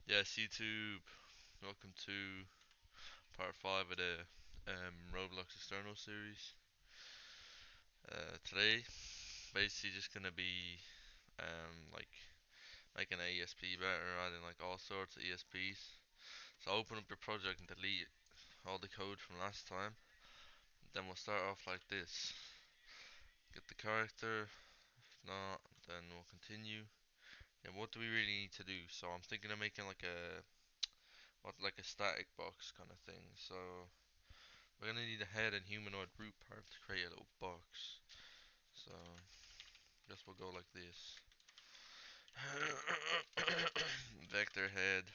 Yes, YouTube. Welcome to part 5 of the Roblox external series. Today, basically just gonna be like making an ESP better, adding like all sorts of ESPs. So open up your project and delete all the code from last time. Then we'll start off like this. Get the character. If not, then we'll continue. And what do we really need to do? So I'm thinking of making like a static box kind of thing. So we're gonna need a head and humanoid root part to create a little box. So guess we'll go like this. Vector head,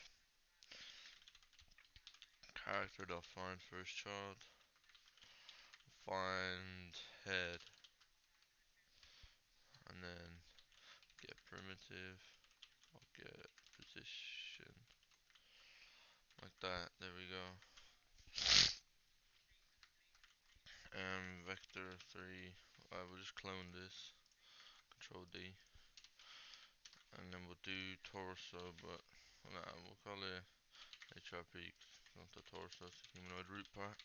character dot find first child, find head, and then get primitive. I'll get position like that. There we go. Vector 3. We'll just clone this. Control D. And then we'll do torso, but nah, we'll call it HRP. Not the torso, it's the humanoid root part.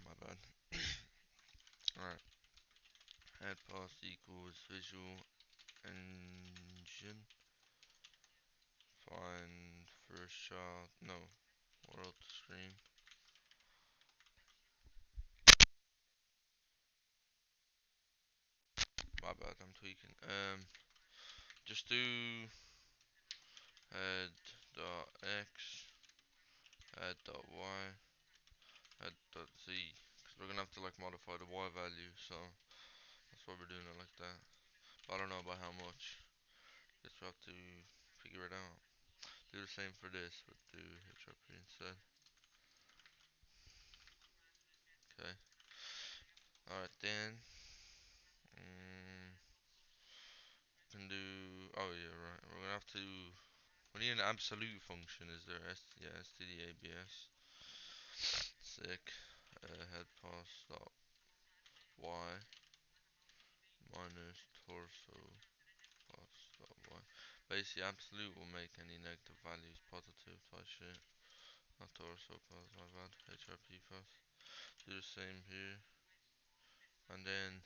My bad. Alright. Head pass equals visual engine. Find first child. No. World screen. My bad, I'm tweaking. Just do head dot x, head dot y, head dot z. Because we're gonna have to like modify the y value, so that's why we're doing it like that. But I don't know about how much. Guess we'll have to figure it out. Do the same for this, but do HRP instead. Okay. Alright then. Mm, can do. Oh yeah, right. We're gonna have to. We need an absolute function. Is there? Yeah, stdabs. Sick. Head pass dot y minus torso pass dot y. Basically, absolute will make any negative values positive type shit. Not torso pass. My bad. HRP pass. Do the same here. And then,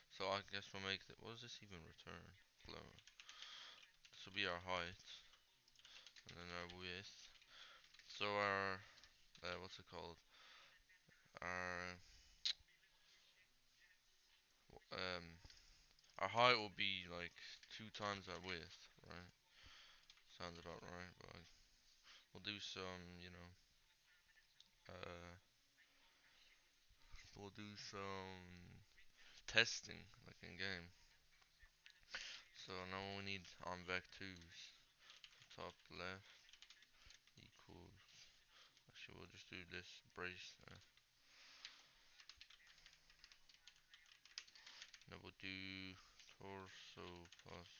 so I guess we'll make the, what does this even return? Flow. This will be our height, and then our width. So our, what's it called? Our, um, our height will be like 2 times our width, right? Sounds about right, but we'll do some, uh, we'll do some testing, like in game. So now we need on vec2s. Top left equals, actually we'll just do this brace. Now we'll do torso plus,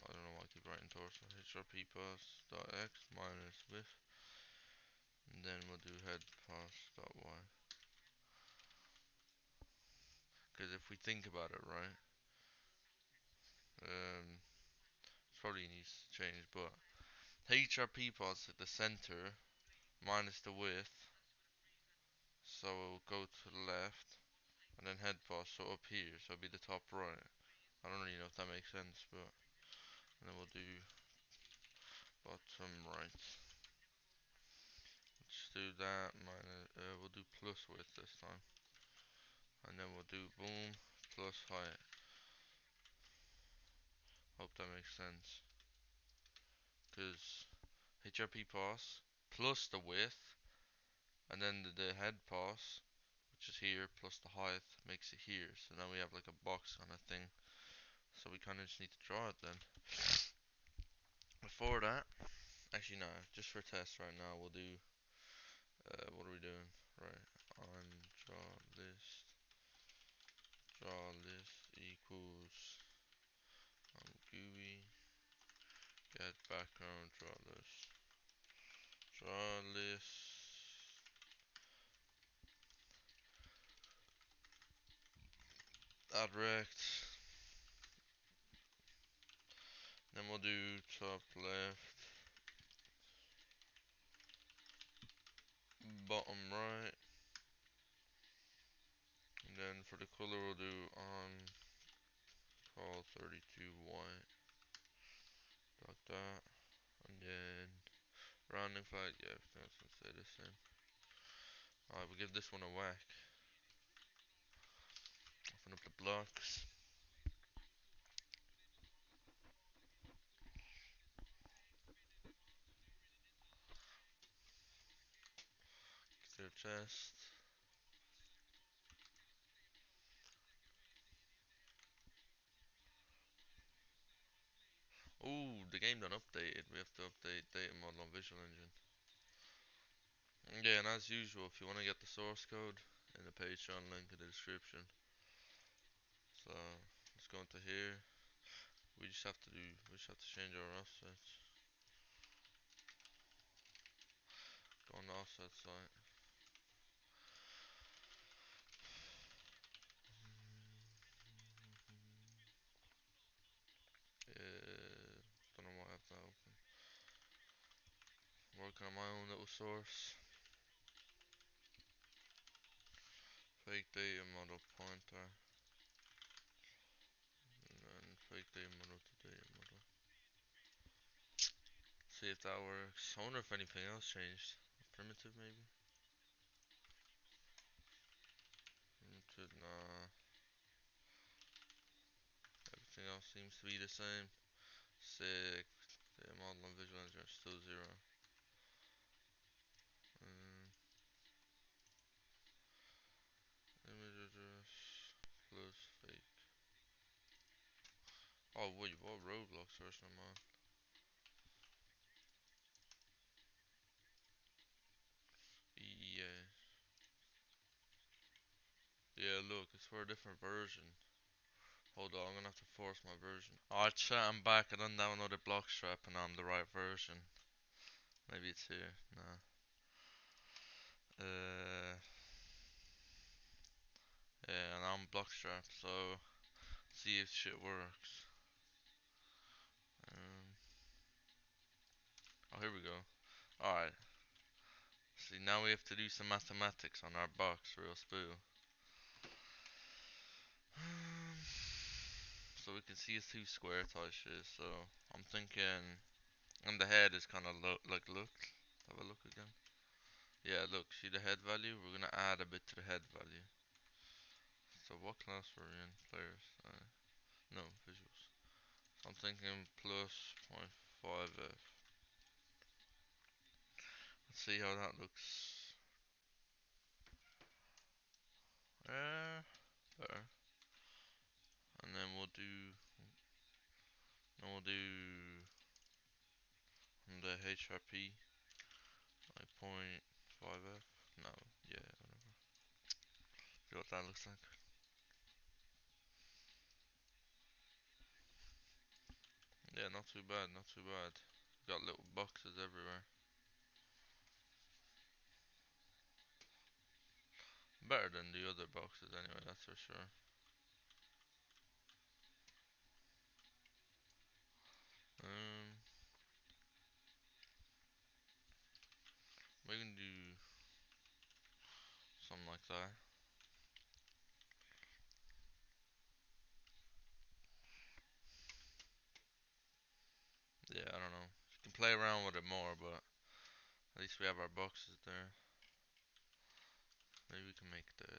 I don't know why I keep writing torso, HRP plus dot x minus width, and then we'll do head plus dot y. Because if we think about it, right, it probably needs to change, but HRP plus at the center minus the width, so it'll go to the left, and then head pass, so up here, so it'll be the top right. I don't really know if that makes sense, but, and then we'll do bottom right. Let's do that, minus, we'll do plus width this time. And then we'll do boom, plus height. Hope that makes sense. Because HRP pass, plus the width, and then the head pass, which is here, plus the height, makes it here. So now we have like a box kind of thing. So we kind of just need to draw it then. Before that, actually no, just for test right now, we'll do, what are we doing? Right, on draw list equals GUI, get background, draw list, add rect, then then we'll do top left, bottom right, and then for the color we'll do on call 32 white, like that, and then rounding flag, yeah, everything's gonna stay the same. Alright, we'll give this one a whack. Open up the blocks. Get their chest. Ooh, the game done updated. We have to update data model on Visual Engine. Yeah, and as usual, if you want to get the source code in the Patreon link in the description. So let's go into here. We just have to change our offsets. Go on the offset site. Don't know why I have that open. Working on my own little source. Fake data model pointer. And then fake data model to data model. See if that works. I wonder if anything else changed. Primitive maybe? Primitive, nah. Everything else seems to be the same. Sick. Data model and visual engine are still 0. Um, image address plus fake. Oh wait, what Roblox version am I on? Yeah. Yeah, look, it's for a different version. Hold on, I'm gonna have to force my version. Alright, chat, I'm back. I done downloaded Blockstrap and I'm the right version. Maybe it's here. Nah. Yeah, and I'm Blockstrap, so see if shit works. Um, oh, here we go. Alright. See, now we have to do some mathematics on our box, real spoo. So we can see it's two square type shit, so I'm thinking, and the head is kind of look. Have a look again. Yeah, look, see the head value? We're gonna add a bit to the head value. So what class were we in? Players? No, visuals. So I'm thinking plus 0.5f. Let's see how that looks. Better. And then we'll do the HRP like 0.5f. No, yeah, whatever. See what that looks like. Yeah, not too bad, not too bad. Got little boxes everywhere. Better than the other boxes anyway, that's for sure. Um, we can do something like that. Yeah, I don't know. You can play around with it more, but at least we have our boxes there. Maybe we can make the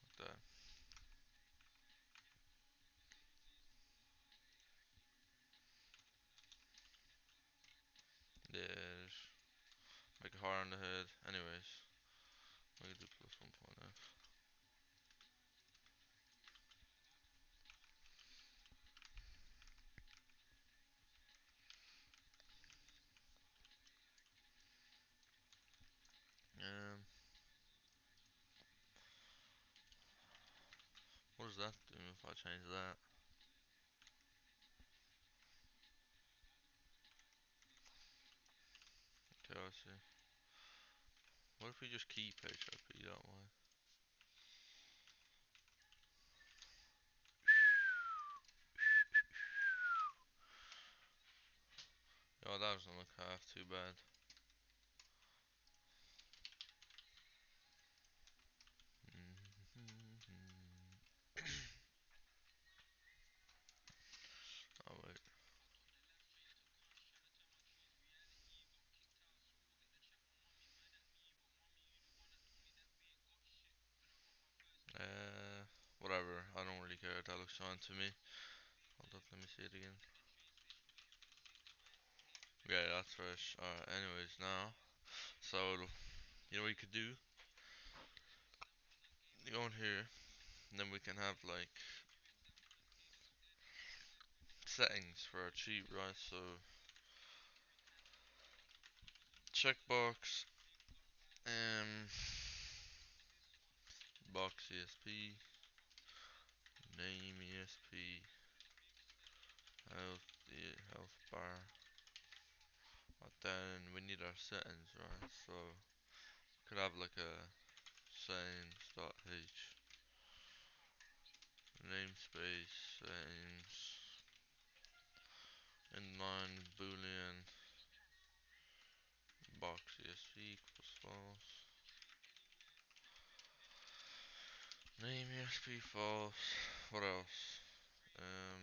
like that. Yeah, just make a heart on the head. Anyways, we can do plus 1.f. Um, what does that do if I change that? Okay, I see. What if we just keep HRP that way? that doesn't look half too bad. Oh wait. Uh, Whatever. I don't really care. That looks fine to me. Hold up, let me see it again. Yeah, that's fresh. Alright, anyways, now. So, you know what you could do? You go in here, and then we can have like settings for our cheat, right? So, checkbox, um, box ESP, name ESP, health, health bar. But then we need our settings, right? So, could have like a settings.h namespace settings inline boolean box ESP equals false name ESP false. What else? Um,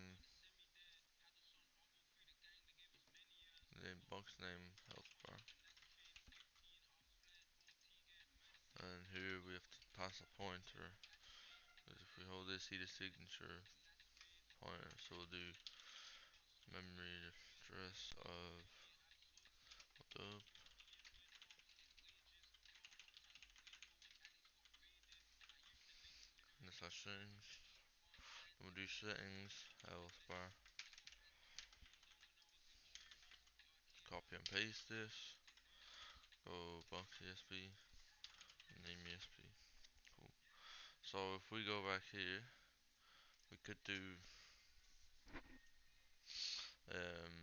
name box name health bar, and here we have to pass a pointer. Because if we hold this, see the signature pointer. So we'll do memory address of the and this our settings. We'll do settings health bar. Copy and paste this. Go box ESP, name ESP. Cool. So if we go back here, we could do um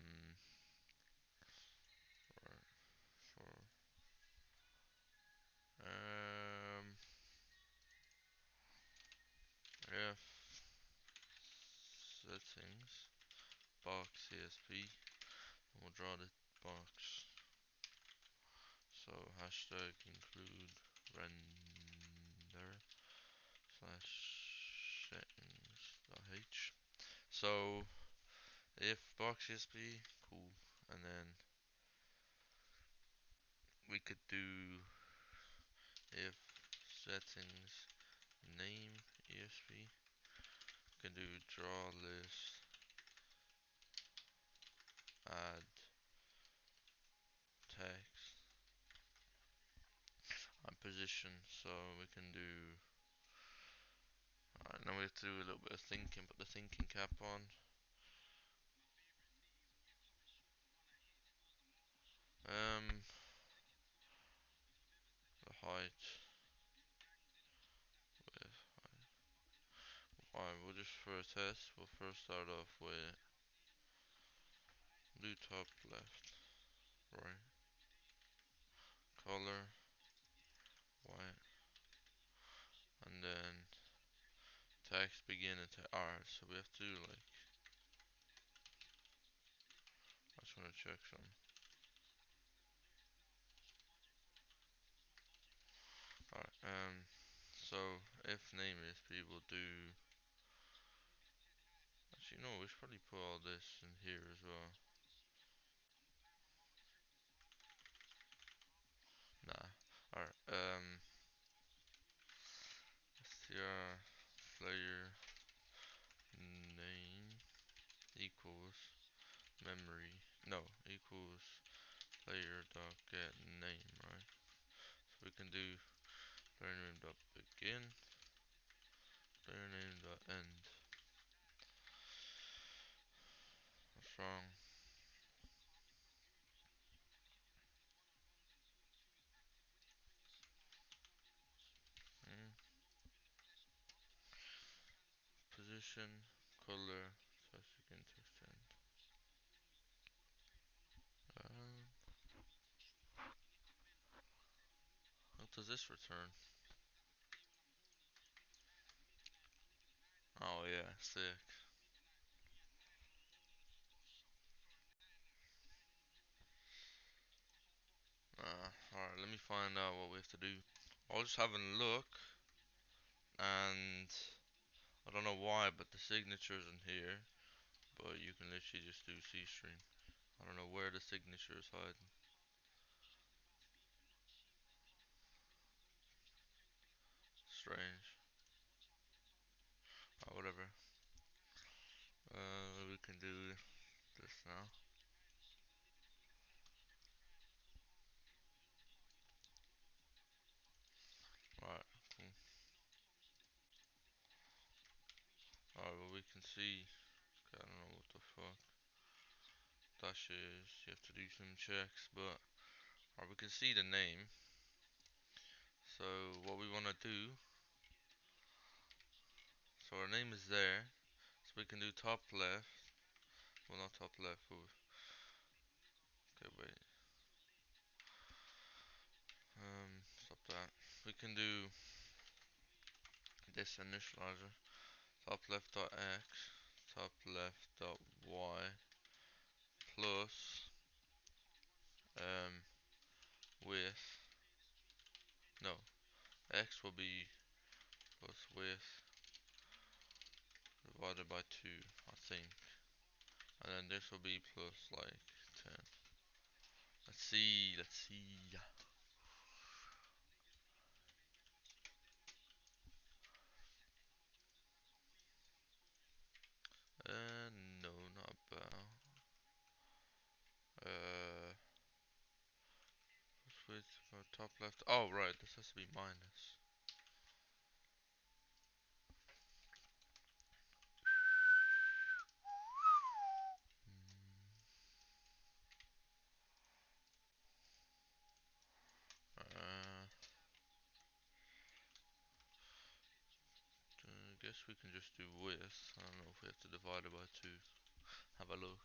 for if settings box ESP, and we'll draw the box. So hashtag include render slash settings.h. So if box ESP, cool, and then we could do if settings name ESP, we can do draw list add text and position. So we can do. Alright, now we have to do a little bit of thinking. Put the thinking cap on. Um, the height with. Alright, we'll just for a test. We'll first start off with blue top left, right, color white, and then text begin and R. So we have to like. I just want to check some. Alright, so if name is people do. Actually, no, we should probably put all this in here as well. Nah. Alright, str player name equals memory. No, equals player dot get name, right? So we can do player name dot begin, player name dot end. What's wrong? Mm. Position, color, text begin, text end. What does this return? Oh yeah, sick. me find out what we have to do. I was just having a look, and I don't know why, but the signature's in here. But you can literally just do C stream. I don't know where the signature is hiding. Strange. Whatever. We can do this now. Right, cool. Alright, well we can see. Okay, I don't know what the fuck that shit is. You have to do some checks, but alright, we can see the name. So what we want to do. So our name is there. So we can do top left. Well, not top left. Okay, wait. Stop that. We can do this initializer. Top left dot x. Top left dot y plus width. No, x will be plus width divided by 2, I think. And then this will be plus like 10. Let's see, let's see. No, not about. Uh, Width for top left. Oh, right, this has to be minus. I guess we can just do width. I don't know if we have to divide it by 2. Have a look.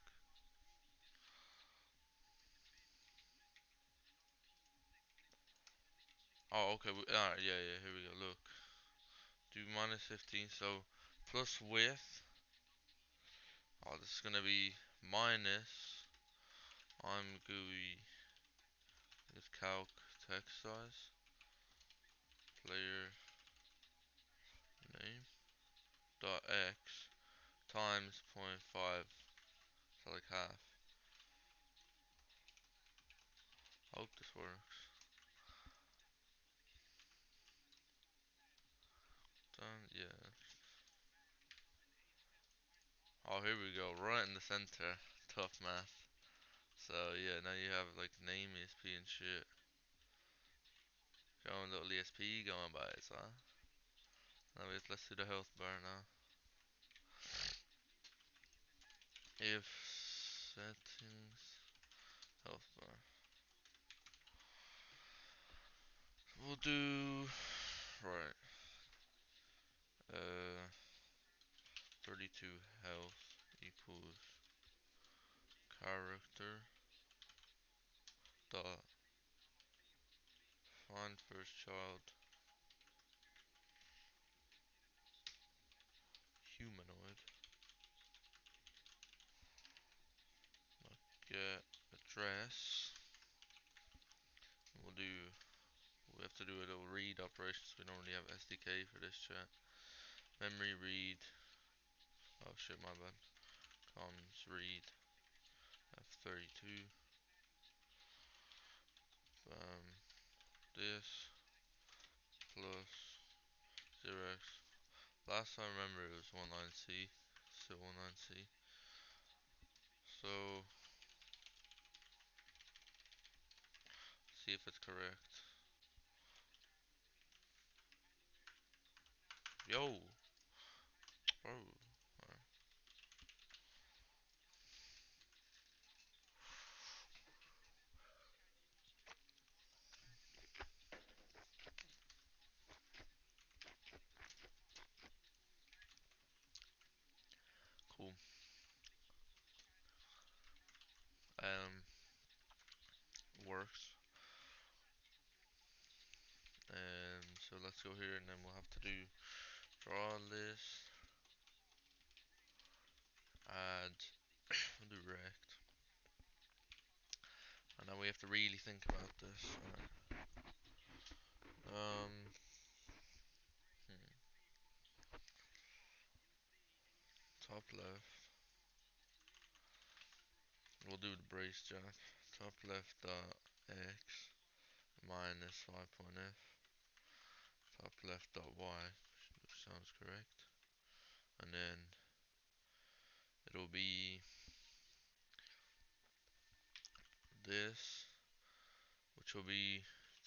Oh, okay. Alright, yeah, yeah, here we go. Look. Do minus 15, so plus width. Oh, this is gonna be minus. I'm gooey. This calc text size. Player name. Dot x times 0.5. So like half. Hope this works. Done, yeah. Oh, here we go. Right in the center. Tough math. So yeah, now you have like name ESP and shit. Going little ESP going by it, huh? Now let's do the health bar now. If settings health bar. We'll do right. 32 health equals character dot find first child humanoid get address. We'll do. We have to do a little read operations. We don't really have SDK for this chat. Memory read. Oh shit, my bad. Comms read F32. This plus 0x. Last time I remember it was 19C. Still 19C. So see if it's correct. Yo, bro. Alright, cool. Um, Works. So let's go here and then we'll have to do draw list, add, direct, and then we have to really think about this. Um, top left. We'll do the brace jack. Top left dot x minus 5.f. Top left dot y, which sounds correct. And then it'll be this, which will be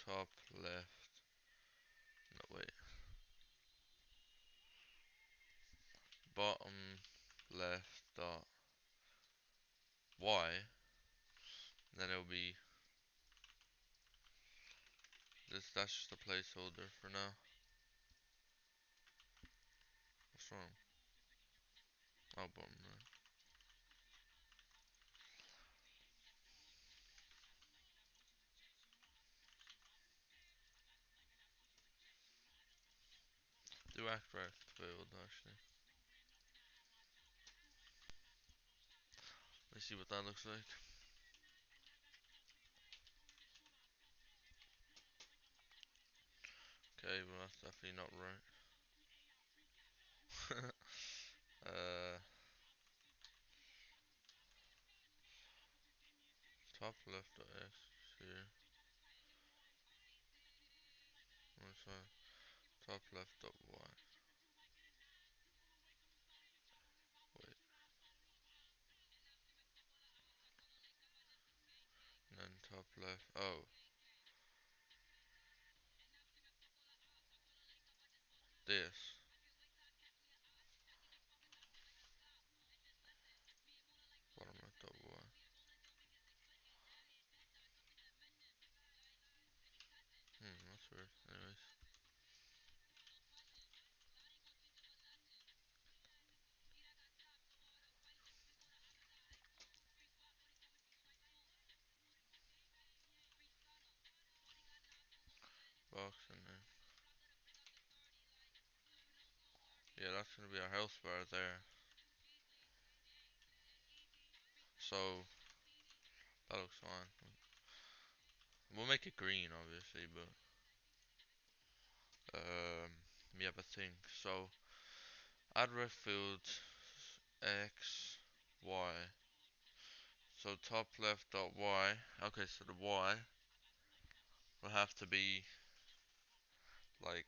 top left. No, wait. Bottom left dot y. Then it'll be this. That's just a placeholder for now. What's wrong? Oh, bottom right. Do act right failed actually. Let's see what that looks like. Okay, well that's definitely not right. uh, top left dot x here. What's that? Top left dot y. Wait, and then top left. Oh, this. Bottom left dot y. That's weird. Anyways, box and then yeah, that's gonna be our health bar there. So that looks fine. We'll make it green, obviously, but um, we have a thing. So add ref field x y. So top left dot y. Okay, so the y will have to be like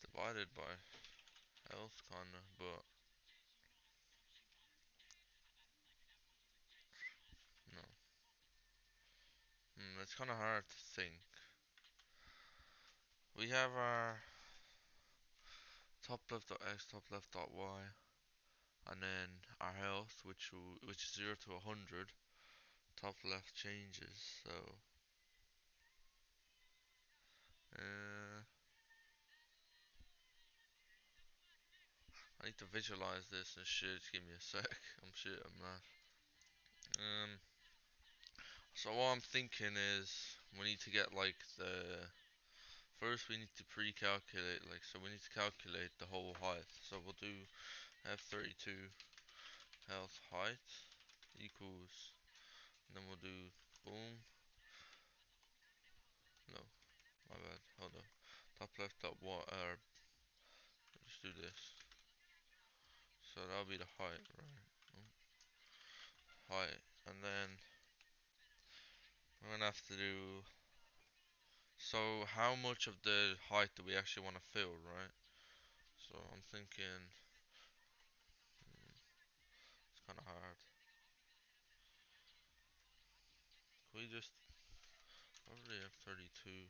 divided by health, kinda, but no. It's kind of hard to think. We have our top left dot x, top left dot y, and then our health, which is 0 to 100. Top left changes. So uh, I need to visualize this and shit. Just give me a sec. I'm shit at math. Um, so what I'm thinking is we need to get like the first we need to pre-calculate like so we need to calculate the whole height. So we'll do F32 health height equals, and then we'll do boom. No, my bad. Hold on. Top left dot what? Let's do this. So that'll be the height, right? Height, and then we're gonna have to do. So how much of the height do we actually want to fill, right? So I'm thinking it's kind of hard. Can we just probably have 32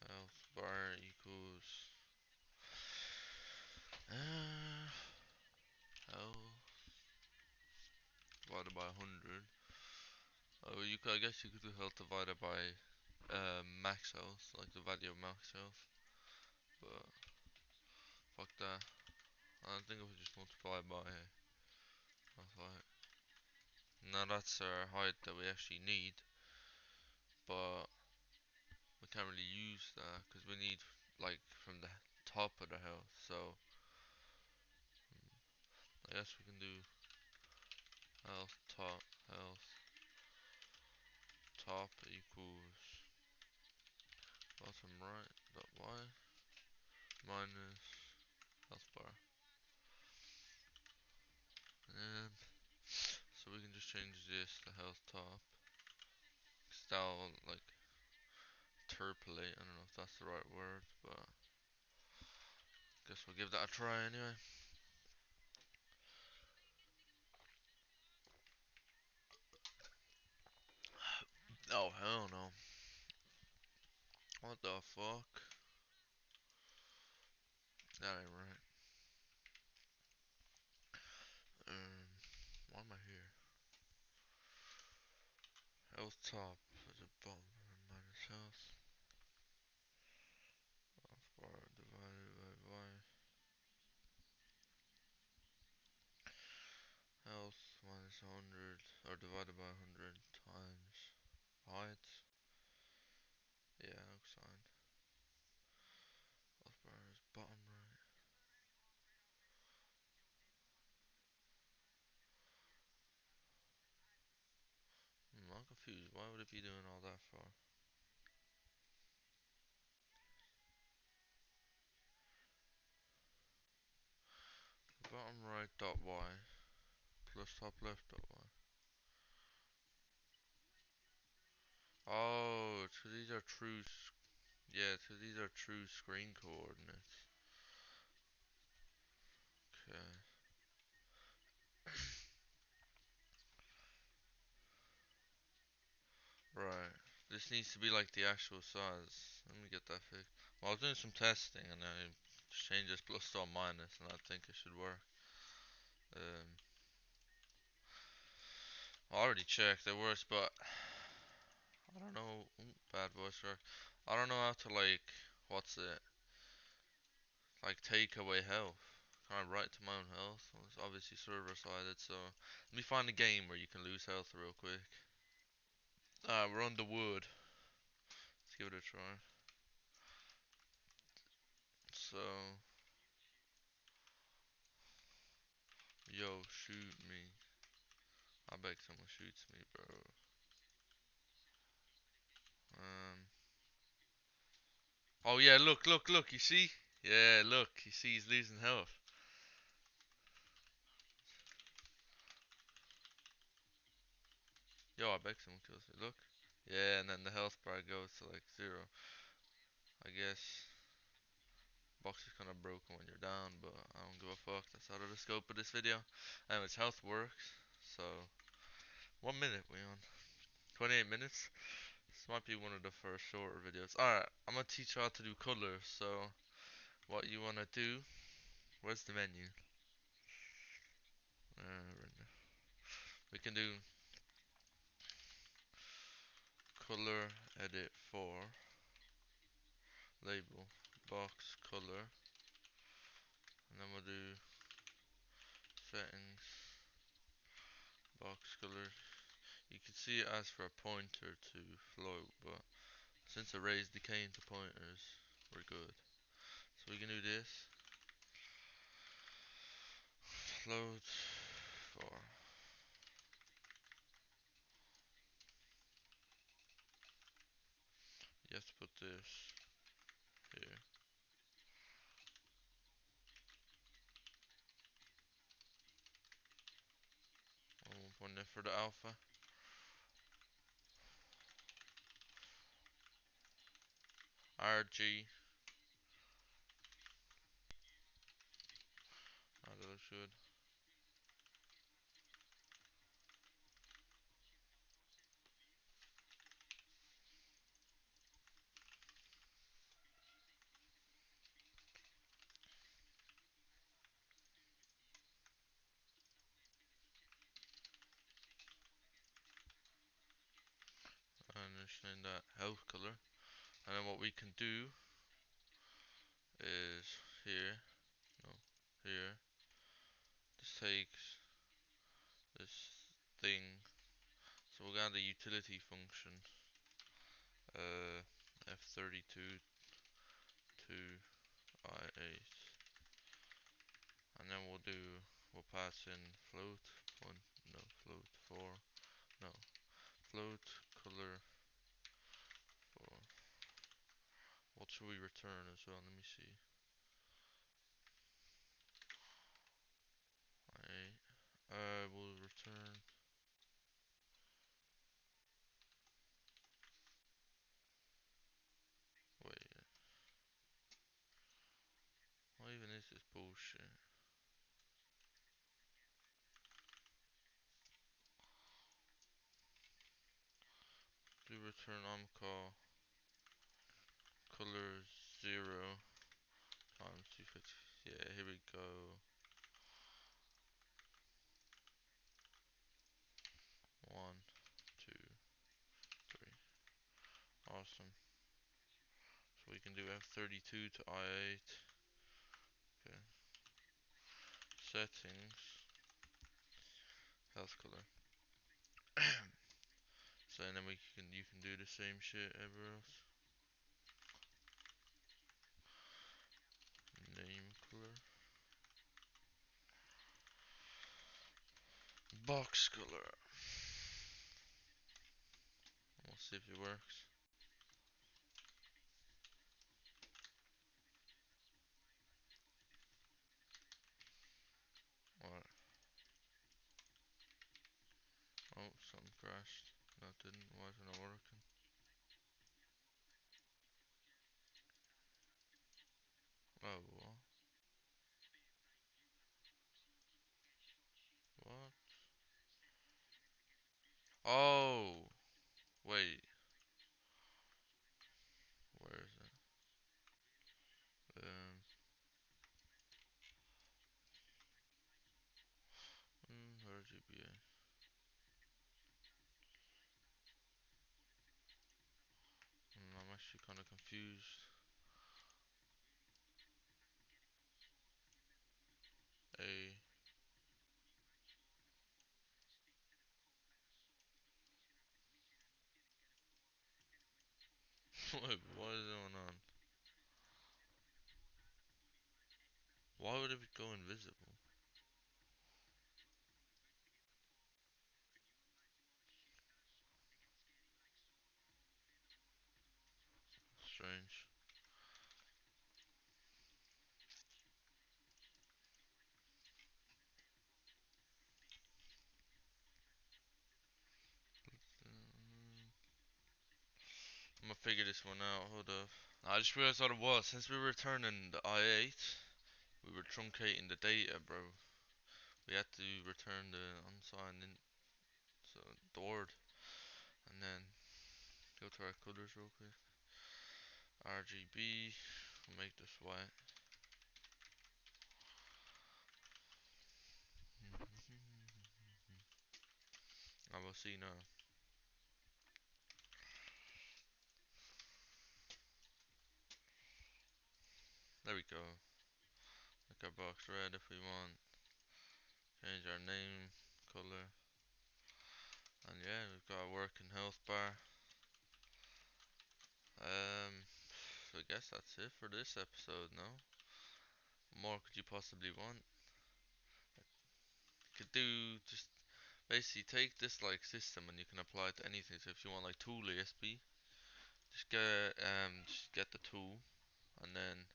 health bar equals health divided by 100. Oh, I guess you could do health divided by max health, like the value of max health. But fuck that. I think if we just multiply by health height. Now that's our height that we actually need, but we can't really use that because we need like from the top of the health. So I guess we can do health top health top equals bottom right dot y minus health bar. And so we can just change this to health top. Cause that'll like interpolate. I don't know if that's the right word, but guess we'll give that a try anyway. Oh hell no. What the fuck? That ain't right. Why am I here? Health top is a bottom minus health. Health bar divided by y. Health minus 100 or divided by 100 times height. Yeah, looks fine. Health bar is bottom right. I'm confused. Why would it be doing all that for? Bottom right dot y plus top left dot y. Oh, so these are true. Yeah, so these are true screen coordinates. Okay. Right. This needs to be like the actual size. Let me get that fixed. Well, I was doing some testing and I just changed this plus to a minus and I think it should work. Um, I already checked, it works, but I don't know. Ooh, bad voice crack. I don't know how to like, what's it? Like take away health. Can I write to my own health? Well, it's obviously server sided, so let me find a game where you can lose health real quick. We're on the wood. Let's give it a try. So, yo, shoot me. I bet someone shoots me, bro. Um. Oh yeah, look, look, look. You see? Yeah, look. You see, he's losing health. Yo, I bet someone kills me. Look. Yeah, and then the health bar goes to like 0. I guess box is kind of broken when you're down, but I don't give a fuck. That's out of the scope of this video. Anyways, health works. So 1 minute we on. 28 minutes. This might be one of the first shorter videos. Alright, I'm gonna teach you how to do colors. So what you wanna do? Where's the menu? We can do color edit for label box color, and then we'll do settings box color. You can see it asks for a pointer to float, but since arrays decay into pointers, we're good. So we can do this float for. You have to put this here. One there for the alpha. RG. That looks good. And just name that health color. And then what we can do is here, no, here. This takes this thing. So we got the utility function, F32 to I8, and then we'll pass in float one, no float 4, no float color should we return as well? Let me see. We'll return. Wait, what even is this bullshit? Do return call color 0 times 250. Yeah, here we go. 1, 2, 3. Awesome. So we can do F32 to I8. Okay. Settings. Health color. So and then you can do the same shit everywhere else. Name color. Box color. We'll see if it works. What? Oh, something crashed. No, it didn't. Why is it not working? Oh, what? What? Oh! Wait. Where is it? RGBA. I'm actually kind of confused. A. Wait, what is going on? Why would it go invisible? Strange. I'm gonna figure this one out. Hold up. I just realized what it was. Since we were returning the I8, we were truncating the data, bro. We had to return the unsigned in, so the word, and then go to our colors real quick. RGB. We'll make this white. I will see now. There we go. Make our box red if we want. Change our name, color, and yeah, we've got a working health bar. So I guess that's it for this episode. No, more could you possibly want? Could do just basically take this like system and you can apply it to anything. So if you want like tool ESP, just get the tool and then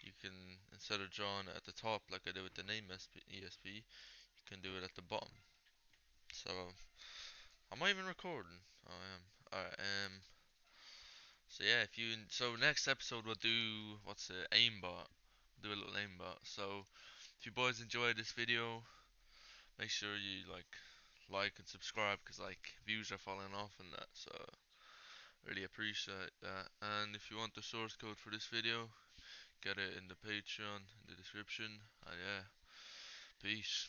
you can, instead of drawing it at the top like I did with the name ESP, you can do it at the bottom. So am I even recording? Oh, I am. Alright, so yeah, so next episode we'll do, what's it, aimbot. Do a little aimbot. So if you boys enjoyed this video, make sure you like and subscribe, because like views are falling off and that, so really appreciate that. And if you want the source code for this video, get it in the Patreon in the description. And yeah, peace.